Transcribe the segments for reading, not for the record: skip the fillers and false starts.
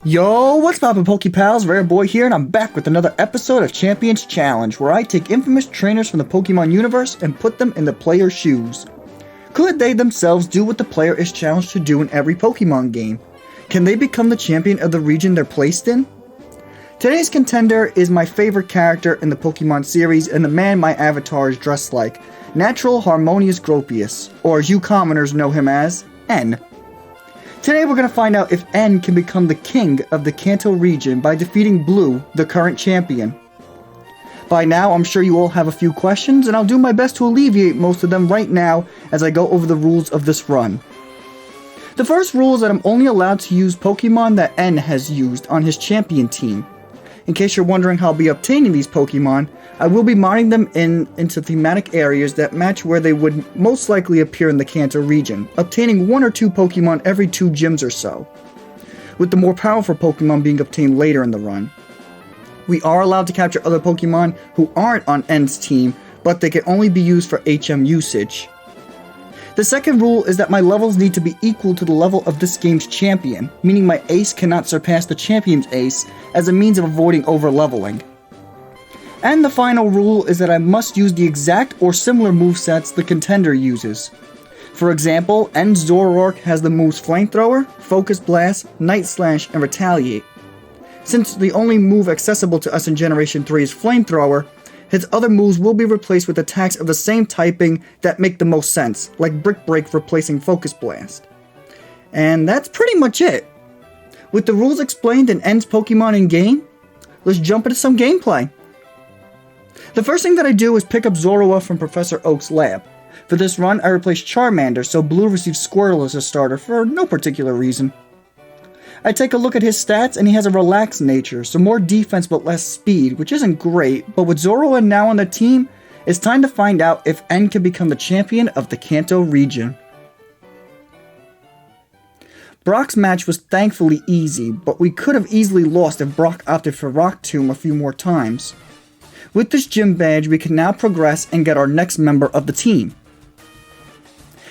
Yo, what's poppin' Pokepals? Rare Boy here, and I'm back with another episode of Champions Challenge, where I take infamous trainers from the Pokemon universe and put them in the player's shoes. Could they themselves do what the player is challenged to do in every Pokemon game? Can they become the champion of the region they're placed in? Today's contender is my favorite character in the Pokemon series and the man my avatar is dressed like, Natural Harmonious Gropius, or as you commoners know him as, N. Today we're going to find out if N can become the king of the Kanto region by defeating Blue, the current champion. By now I'm sure you all have a few questions, and I'll do my best to alleviate most of them right now as I go over the rules of this run. The first rule is that I'm only allowed to use Pokemon that N has used on his champion team. In case you're wondering how I'll be obtaining these Pokemon, I will be modding them into thematic areas that match where they would most likely appear in the Kanto region, obtaining 1 or 2 Pokemon every 2 gyms or so, with the more powerful Pokemon being obtained later in the run. We are allowed to capture other Pokemon who aren't on N's team, but they can only be used for HM usage. The second rule is that my levels need to be equal to the level of this game's champion, meaning my ace cannot surpass the champion's ace as a means of avoiding over-leveling. And the final rule is that I must use the exact or similar movesets the contender uses. For example, N's Zoroark has the moves Flamethrower, Focus Blast, Night Slash, and Retaliate. Since the only move accessible to us in Generation 3 is Flamethrower, his other moves will be replaced with attacks of the same typing that make the most sense, like Brick Break replacing Focus Blast. And that's pretty much it. With the rules explained in N's Pokemon in-game, let's jump into some gameplay. The first thing that I do is pick up Zorua from Professor Oak's lab. For this run, I replace Charmander, so Blue receives Squirtle as a starter for no particular reason. I take a look at his stats, and he has a relaxed nature, so more defense but less speed, which isn't great, but with Zorua now on the team, it's time to find out if N can become the champion of the Kanto region. Brock's match was thankfully easy, but we could have easily lost if Brock opted for Rock Tomb a few more times. With this gym badge, we can now progress and get our next member of the team.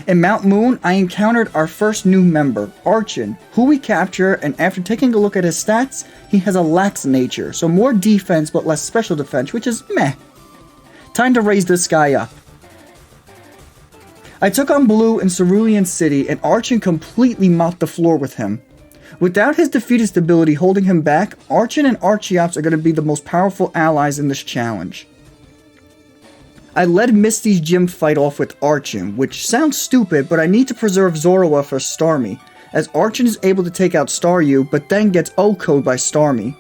In Mount Moon, I encountered our first new member, Archon, who we capture, and after taking a look at his stats, he has a lax nature, so more defense but less special defense, which is meh. Time to raise this guy up. I took on Blue in Cerulean City, and Archon completely mopped the floor with him. Without his defeated stability holding him back, Archon and Archeops are going to be the most powerful allies in this challenge. I led Misty's gym fight off with Archon, which sounds stupid, but I need to preserve Zorua for Starmie, as Archon is able to take out Staryu, but then gets O-code by Starmie.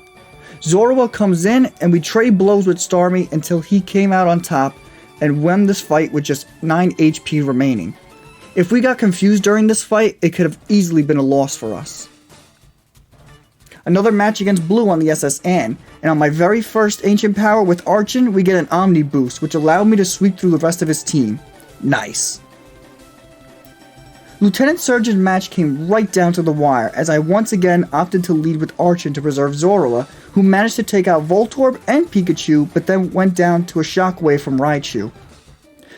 Zorua comes in, and we trade blows with Starmie until he came out on top, and won this fight with just 9 HP remaining. If we got confused during this fight, it could have easily been a loss for us. Another match against Blue on the SS Anne, and on my very first Ancient Power with Archon, we get an Omni boost, which allowed me to sweep through the rest of his team. Nice. Lieutenant Surgeon's match came right down to the wire, as I once again opted to lead with Archon to preserve Zorua, who managed to take out Voltorb and Pikachu, but then went down to a Shockwave from Raichu.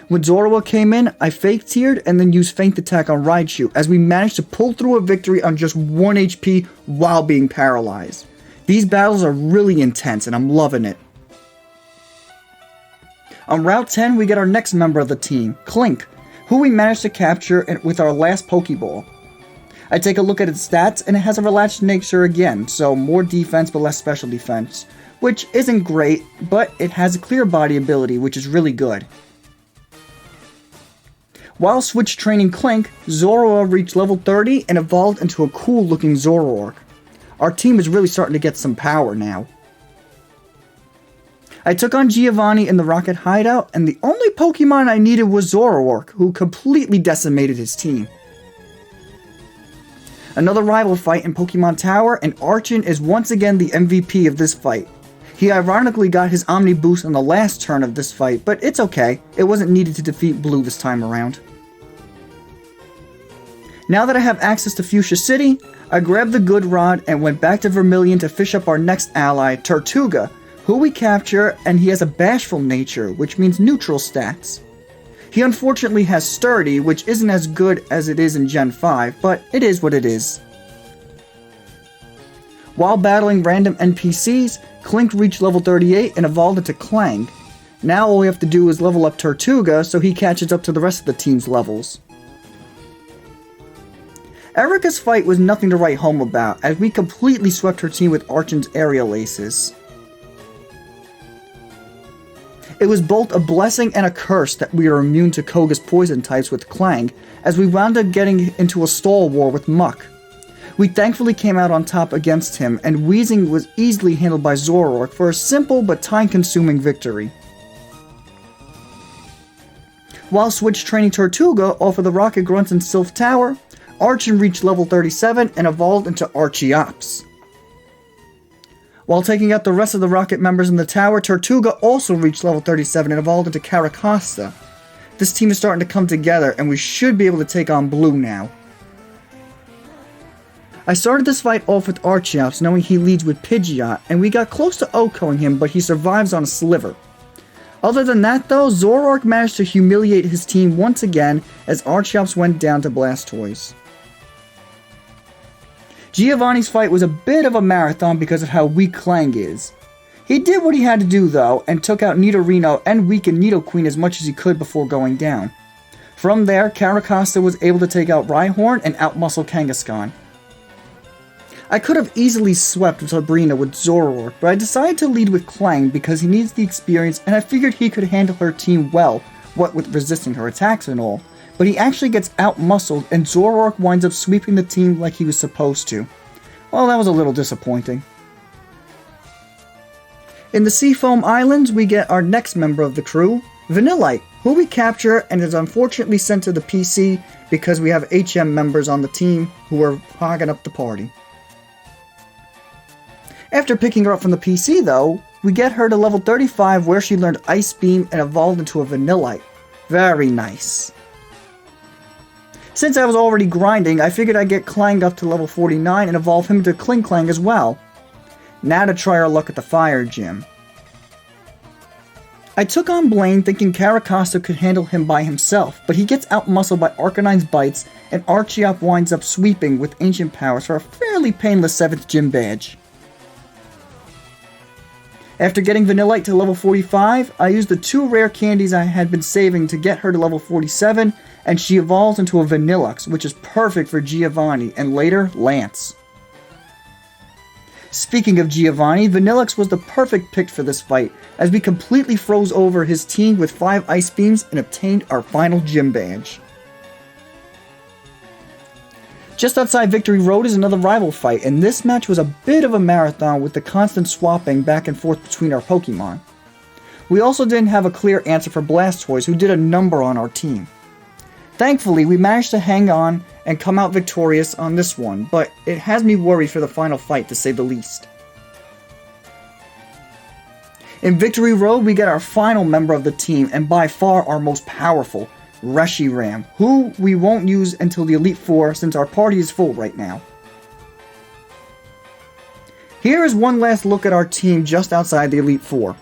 When Zorua came in, I fake-tiered and then used Feint Attack on Raichu, as we managed to pull through a victory on just 1 HP while being paralyzed. These battles are really intense, and I'm loving it. On Route 10, we get our next member of the team, Clink, who we managed to capture with our last Pokeball. I take a look at its stats, and it has a relaxed nature again, so more defense but less special defense, which isn't great, but it has a clear body ability, which is really good. While switch training Clink, Zorua reached level 30 and evolved into a cool looking Zoroark. Our team is really starting to get some power now. I took on Giovanni in the Rocket Hideout, and the only Pokemon I needed was Zoroark, who completely decimated his team. Another rival fight in Pokemon Tower, and Archon is once again the MVP of this fight. He ironically got his Omni boost on the last turn of this fight, but it's okay, it wasn't needed to defeat Blue this time around. Now that I have access to Fuchsia City, I grabbed the Good Rod and went back to Vermilion to fish up our next ally, Tortuga, who we capture, and he has a bashful nature, which means neutral stats. He unfortunately has Sturdy, which isn't as good as it is in Gen 5, but it is what it is. While battling random NPCs, Clink reached level 38 and evolved into Clang. Now all we have to do is level up Tortuga so he catches up to the rest of the team's levels. Erica's fight was nothing to write home about, as we completely swept her team with Archon's aerial aces. It was both a blessing and a curse that we are immune to Koga's poison types with Clang, as we wound up getting into a stall war with Muck. We thankfully came out on top against him, and Wheezing was easily handled by Zoroark for a simple but time-consuming victory. While switch training Tortuga off of the Rocket Grunts in Sylph Tower, Archon reached level 37 and evolved into Archeops. While taking out the rest of the Rocket members in the tower, Tortuga also reached level 37 and evolved into Caracosta. This team is starting to come together, and we should be able to take on Blue now. I started this fight off with Archeops, knowing he leads with Pidgeot, and we got close to OHKOing him, but he survives on a sliver. Other than that though, Zoroark managed to humiliate his team once again as Archeops went down to Blastoise. Giovanni's fight was a bit of a marathon because of how weak Clang is. He did what he had to do though, and took out Nidorino and weakened Nidoqueen as much as he could before going down. From there, Caracosta was able to take out Rhyhorn and outmuscle Kangaskhan. I could have easily swept Sabrina with Zoroark, but I decided to lead with Clang because he needs the experience and I figured he could handle her team well, what with resisting her attacks and all. But he actually gets outmuscled and Zoroark winds up sweeping the team like he was supposed to. Well, that was a little disappointing. In the Seafoam Islands, we get our next member of the crew, Vanillite, who we capture and is unfortunately sent to the PC because we have HM members on the team who are hogging up the party. After picking her up from the PC though, we get her to level 35 where she learned Ice Beam and evolved into a Vanillite. Very nice. Since I was already grinding, I figured I'd get Clang up to level 49 and evolve him to Klinklang as well. Now to try our luck at the Fire Gym. I took on Blaine thinking Caracosta could handle him by himself, but he gets outmuscled by Arcanine's bites and Archeop winds up sweeping with Ancient Powers for a fairly painless 7th gym badge. After getting Vanillite to level 45, I used the 2 rare candies I had been saving to get her to level 47, and she evolves into a Vanillux, which is perfect for Giovanni, and later, Lance. Speaking of Giovanni, Vanillux was the perfect pick for this fight, as we completely froze over his team with 5 Ice Beams and obtained our final gym badge. Just outside Victory Road is another rival fight, and this match was a bit of a marathon with the constant swapping back and forth between our Pokemon. We also didn't have a clear answer for Blastoise, who did a number on our team. Thankfully, we managed to hang on and come out victorious on this one, but it has me worried for the final fight to say the least. In Victory Road, we get our final member of the team, and by far our most powerful, Reshiram, who we won't use until the Elite Four since our party is full right now. Here is one last look at our team just outside the Elite Four.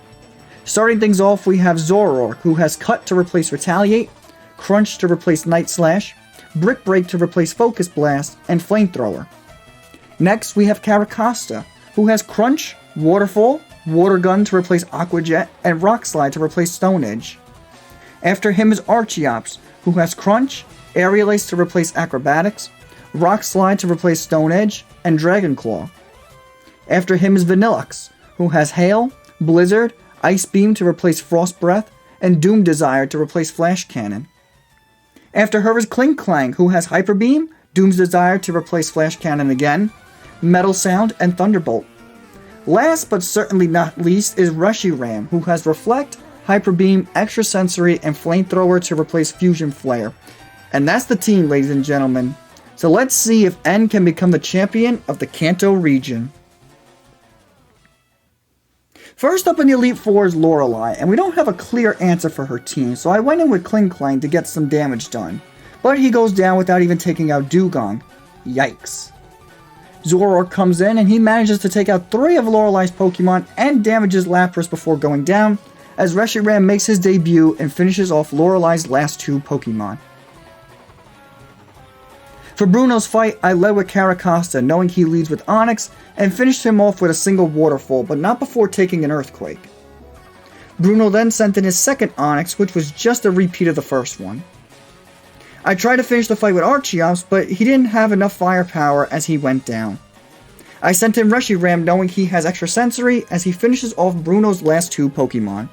Starting things off, we have Zoroark, who has Cut to replace Retaliate, Crunch to replace Night Slash, Brick Break to replace Focus Blast, and Flamethrower. Next, we have Caracosta, who has Crunch, Waterfall, Water Gun to replace Aqua Jet, and Rock Slide to replace Stone Edge. After him is Archeops, who has Crunch, Aerial Ace to replace Acrobatics, Rock Slide to replace Stone Edge, and Dragon Claw. After him is Vanillux, who has Hail, Blizzard, Ice Beam to replace Frost Breath, and Doom Desire to replace Flash Cannon. After her is Klinklang, who has Hyper Beam, Doom's Desire to replace Flash Cannon again, Metal Sound, and Thunderbolt. Last but certainly not least is Reshiram, who has Reflect, Hyper Beam, Extrasensory, and Flamethrower to replace Fusion Flare. And that's the team, ladies and gentlemen. So let's see if N can become the champion of the Kanto region. First up in the Elite Four is Lorelei, and we don't have a clear answer for her team, so I went in with Klinklang to get some damage done. But he goes down without even taking out Dugong. Yikes. Zoroark comes in and he manages to take out 3 of Lorelei's Pokemon and damages Lapras before going down, as Reshiram makes his debut and finishes off Lorelei's last 2 Pokemon. For Bruno's fight, I led with Caracosta, knowing he leads with Onyx, and finished him off with a single waterfall, but not before taking an earthquake. Bruno then sent in his second Onyx, which was just a repeat of the first one. I tried to finish the fight with Archeops, but he didn't have enough firepower as he went down. I sent in Reshiram knowing he has extra sensory as he finishes off Bruno's last two Pokemon.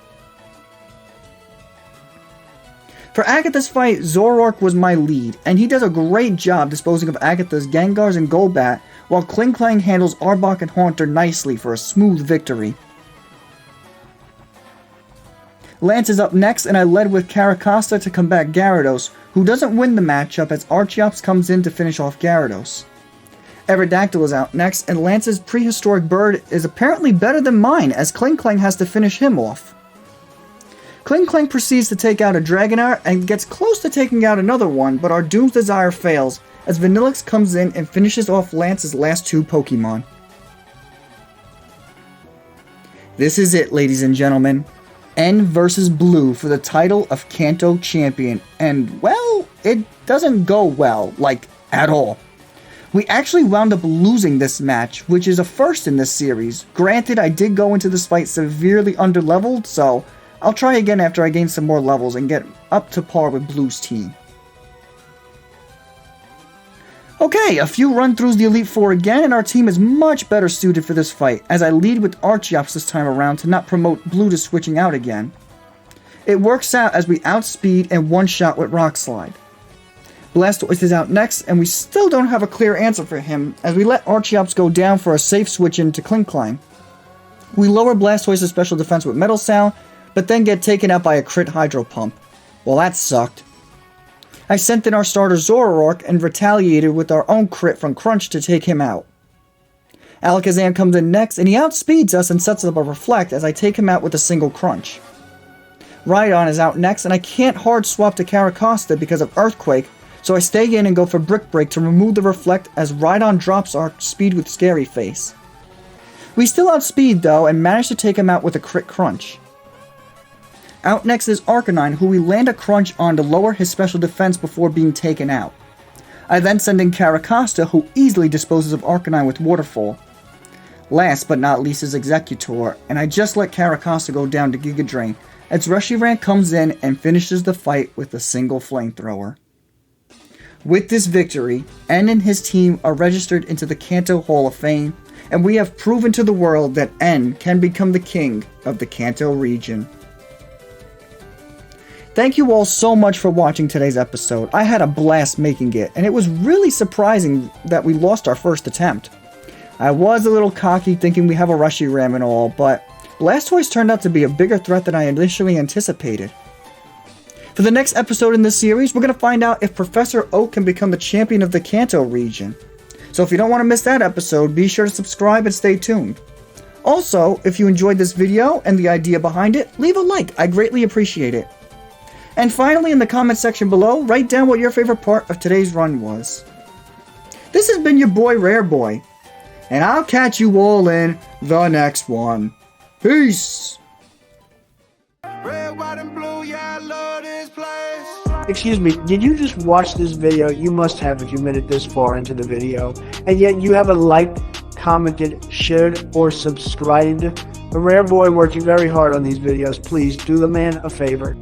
For Agatha's fight, Zoroark was my lead, and he does a great job disposing of Agatha's Gengars and Golbat, while Klinklang handles Arbok and Haunter nicely for a smooth victory. Lance is up next, and I led with Caracosta to combat Gyarados, who doesn't win the matchup as Archeops comes in to finish off Gyarados. Aerodactyl is out next, and Lance's prehistoric bird is apparently better than mine as Klinklang has to finish him off. Klinklang proceeds to take out a Dragonair and gets close to taking out another one, but our Doom's Desire fails as Vanillix comes in and finishes off Lance's last two Pokemon. This is it, ladies and gentlemen. N versus Blue for the title of Kanto champion, and well, it doesn't go well, like, at all. We actually wound up losing this match, which is a first in this series. Granted, I did go into this fight severely underleveled, so I'll try again after I gain some more levels and get up to par with Blue's team. Okay, a few run-throughs the Elite Four again, and our team is much better suited for this fight, as I lead with Archeops this time around to not promote Blue to switching out again. It works out as we outspeed and one-shot with Rock Slide. Blastoise is out next, and we still don't have a clear answer for him, as we let Archeops go down for a safe switch into Klinklang. We lower Blastoise's special defense with Metal Sound, but then get taken out by a crit Hydro Pump. Well, that sucked. I sent in our starter Zoroark and retaliated with our own crit from Crunch to take him out. Alakazam comes in next, and he outspeeds us and sets up a Reflect as I take him out with a single Crunch. Rhydon is out next, and I can't hard swap to Caracosta because of Earthquake, so I stay in and go for Brick Break to remove the Reflect as Rhydon drops our speed with Scary Face. We still outspeed though and manage to take him out with a crit Crunch. Out next is Arcanine, who we land a Crunch on to lower his special defense before being taken out. I then send in Caracosta, who easily disposes of Arcanine with Waterfall. Last but not least is Executor, and I just let Caracosta go down to Giga Drain, as Reshiram comes in and finishes the fight with a single Flamethrower. With this victory, N and his team are registered into the Kanto Hall of Fame, and we have proven to the world that N can become the king of the Kanto region. Thank you all so much for watching today's episode. I had a blast making it, and it was really surprising that we lost our first attempt. I was a little cocky thinking we have a Reshiram and all, but Blastoise turned out to be a bigger threat than I initially anticipated. For the next episode in this series, we're going to find out if Professor Oak can become the champion of the Kanto region. So if you don't want to miss that episode, be sure to subscribe and stay tuned. Also, if you enjoyed this video and the idea behind it, leave a like. I greatly appreciate it. And finally, in the comment section below, write down what your favorite part of today's run was. This has been your boy Rare Boy, and I'll catch you all in the next one. Peace! Red, white, and blue, yeah, I love this place. Excuse me, did you just watch this video? You must have if you made it this far into the video. And yet you haven't liked, commented, shared, or subscribed. The Rare Boy working very hard on these videos. Please do the man a favor.